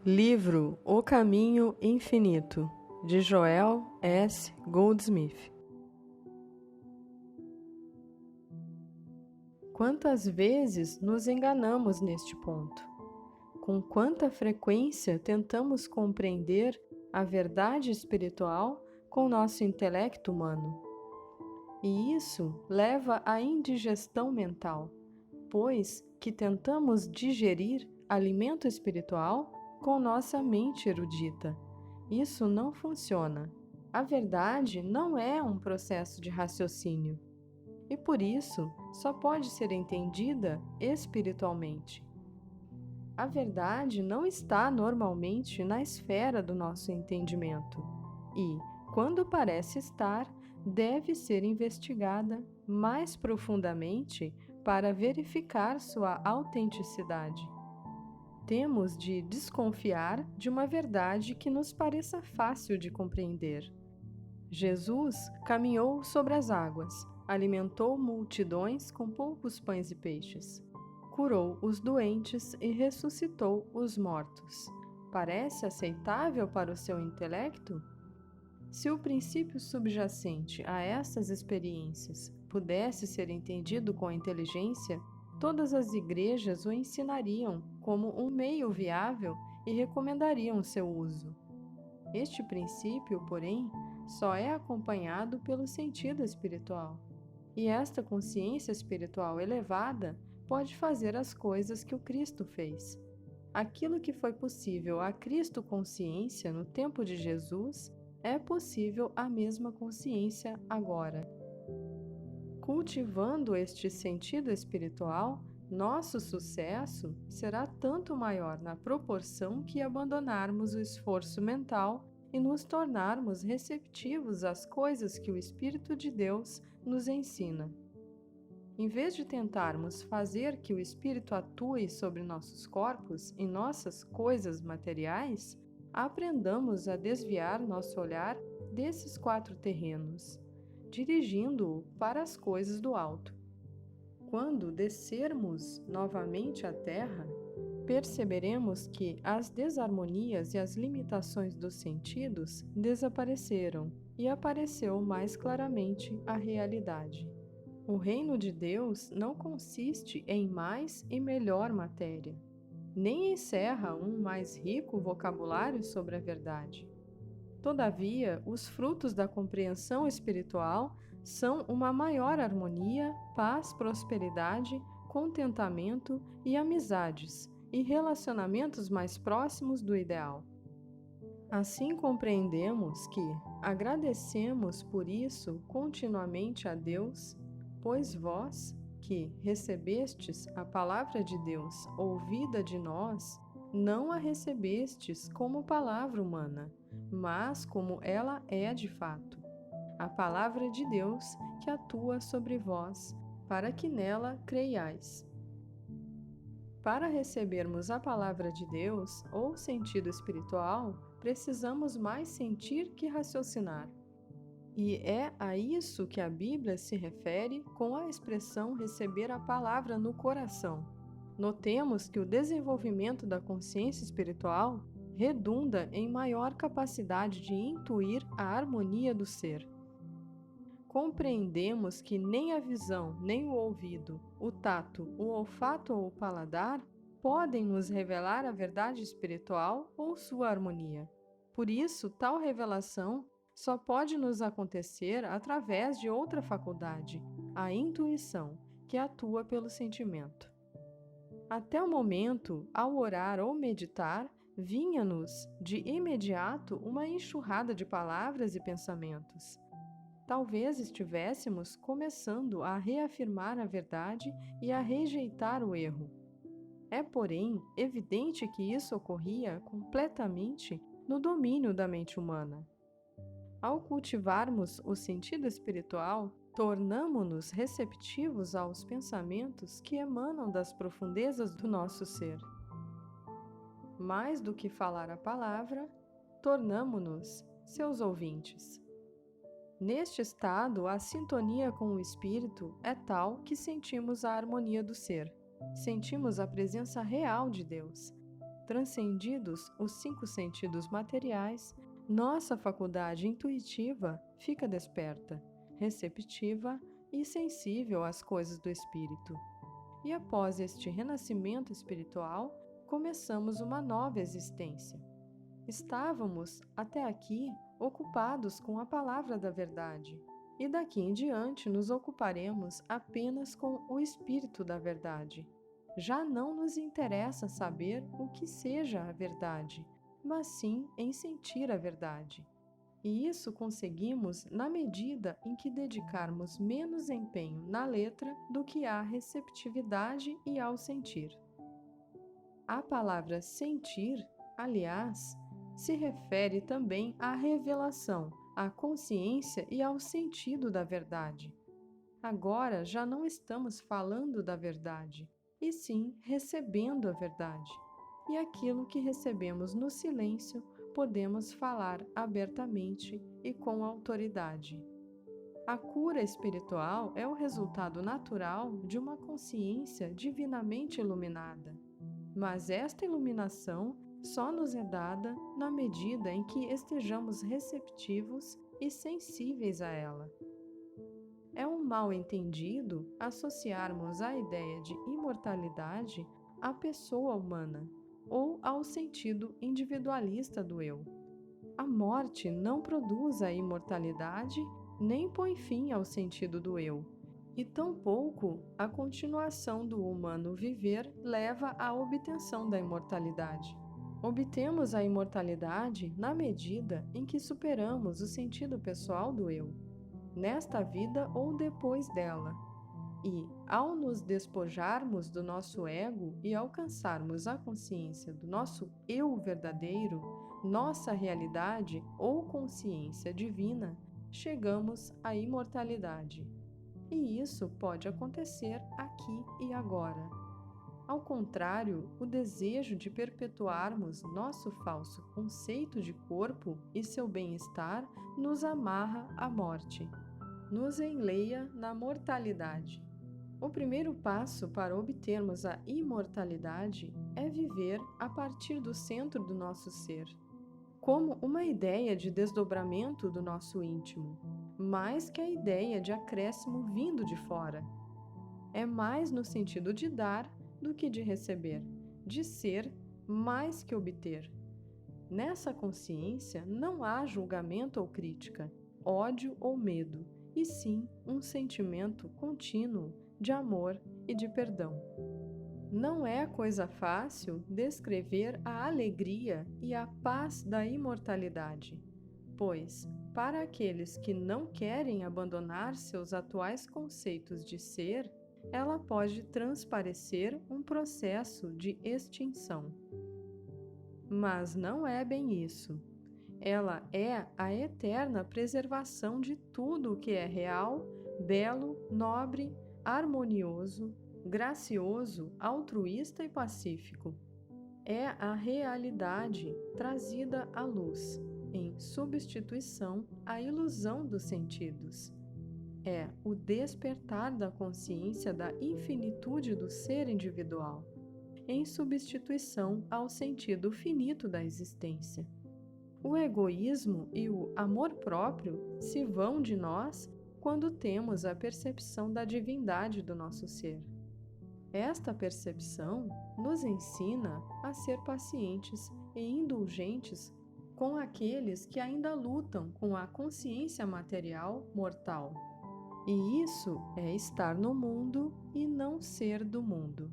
Livro O Caminho Infinito, de Joel S. Goldsmith. Quantas vezes nos enganamos neste ponto? Com quanta frequência tentamos compreender a verdade espiritual com nosso intelecto humano? E isso leva à indigestão mental, pois que tentamos digerir alimento espiritual com nossa mente erudita. Isso não funciona. A verdade não é um processo de raciocínio e, por isso, só pode ser entendida espiritualmente. A verdade não está normalmente na esfera do nosso entendimento e, quando parece estar, deve ser investigada mais profundamente para verificar sua autenticidade. Temos de desconfiar de uma verdade que nos pareça fácil de compreender. Jesus caminhou sobre as águas, alimentou multidões com poucos pães e peixes, curou os doentes e ressuscitou os mortos. Parece aceitável para o seu intelecto? Se o princípio subjacente a essas experiências pudesse ser entendido com a inteligência, todas as igrejas o ensinariam como um meio viável e recomendariam seu uso. Este princípio, porém, só é acompanhado pelo sentido espiritual. E esta consciência espiritual elevada pode fazer as coisas que o Cristo fez. Aquilo que foi possível à Cristo consciência no tempo de Jesus é possível à mesma consciência agora. Cultivando este sentido espiritual, nosso sucesso será tanto maior na proporção que abandonarmos o esforço mental e nos tornarmos receptivos às coisas que o Espírito de Deus nos ensina. Em vez de tentarmos fazer que o Espírito atue sobre nossos corpos e nossas coisas materiais, aprendamos a desviar nosso olhar desses 4 terrenos, dirigindo-o para as coisas do alto. Quando descermos novamente à terra, perceberemos que as desarmonias e as limitações dos sentidos desapareceram e apareceu mais claramente a realidade. O reino de Deus não consiste em mais e melhor matéria, nem encerra um mais rico vocabulário sobre a verdade. Todavia, os frutos da compreensão espiritual são uma maior harmonia, paz, prosperidade, contentamento e amizades, e relacionamentos mais próximos do ideal. Assim compreendemos que agradecemos por isso continuamente a Deus, pois vós, que recebestes a palavra de Deus ouvida de nós, não a recebestes como palavra humana, mas como ela é de fato, a palavra de Deus que atua sobre vós, para que nela creiais. Para recebermos a palavra de Deus, ou sentido espiritual, precisamos mais sentir que raciocinar. E é a isso que a Bíblia se refere com a expressão receber a palavra no coração. Notemos que o desenvolvimento da consciência espiritual redunda em maior capacidade de intuir a harmonia do ser. Compreendemos que nem a visão, nem o ouvido, o tato, o olfato ou o paladar podem nos revelar a verdade espiritual ou sua harmonia. Por isso, tal revelação só pode nos acontecer através de outra faculdade, a intuição, que atua pelo sentimento. Até o momento, ao orar ou meditar, vinha-nos de imediato uma enxurrada de palavras e pensamentos. Talvez estivéssemos começando a reafirmar a verdade e a rejeitar o erro. É, porém, evidente que isso ocorria completamente no domínio da mente humana. Ao cultivarmos o sentido espiritual, tornamo-nos receptivos aos pensamentos que emanam das profundezas do nosso ser. Mais do que falar a palavra, tornamo-nos seus ouvintes. Neste estado, a sintonia com o Espírito é tal que sentimos a harmonia do ser. Sentimos a presença real de Deus. transcendidos os 5 sentidos materiais, nossa faculdade intuitiva fica desperta, receptiva e sensível às coisas do espírito. E após este renascimento espiritual, começamos uma nova existência. Estávamos, até aqui, ocupados com a palavra da verdade, e daqui em diante nos ocuparemos apenas com o Espírito da verdade. Já não nos interessa saber o que seja a verdade, mas sim em sentir a verdade. E isso conseguimos na medida em que dedicarmos menos empenho na letra do que à receptividade e ao sentir. A palavra sentir, aliás, se refere também à revelação, à consciência e ao sentido da verdade. Agora já não estamos falando da verdade, e sim recebendo a verdade. E aquilo que recebemos no silêncio, podemos falar abertamente e com autoridade. A cura espiritual é o resultado natural de uma consciência divinamente iluminada. Mas esta iluminação só nos é dada na medida em que estejamos receptivos e sensíveis a ela. É um mal-entendido associarmos a ideia de imortalidade à pessoa humana ou ao sentido individualista do eu. A morte não produz a imortalidade nem põe fim ao sentido do eu, e tampouco a continuação do humano viver leva à obtenção da imortalidade. Obtemos a imortalidade na medida em que superamos o sentido pessoal do eu, nesta vida ou depois dela. E, ao nos despojarmos do nosso ego e alcançarmos a consciência do nosso eu verdadeiro, nossa realidade ou consciência divina, chegamos à imortalidade. E isso pode acontecer aqui e agora. Ao contrário, o desejo de perpetuarmos nosso falso conceito de corpo e seu bem-estar nos amarra à morte, nos enleia na mortalidade. O primeiro passo para obtermos a imortalidade é viver a partir do centro do nosso ser, como uma ideia de desdobramento do nosso íntimo, mais que a ideia de acréscimo vindo de fora. É mais no sentido de dar do que de receber, de ser mais que obter. Nessa consciência não há julgamento ou crítica, ódio ou medo, e sim um sentimento contínuo de amor e de perdão. Não é coisa fácil descrever a alegria e a paz da imortalidade, pois, para aqueles que não querem abandonar seus atuais conceitos de ser, ela pode transparecer um processo de extinção. Mas não é bem isso. Ela é a eterna preservação de tudo o que é real, belo, nobre, harmonioso, gracioso, altruísta e pacífico. É a realidade trazida à luz, em substituição à ilusão dos sentidos. É o despertar da consciência da infinitude do ser individual, em substituição ao sentido finito da existência. O egoísmo e o amor próprio se vão de nós quando temos a percepção da divindade do nosso ser. Esta percepção nos ensina a ser pacientes e indulgentes com aqueles que ainda lutam com a consciência material mortal. E isso é estar no mundo e não ser do mundo.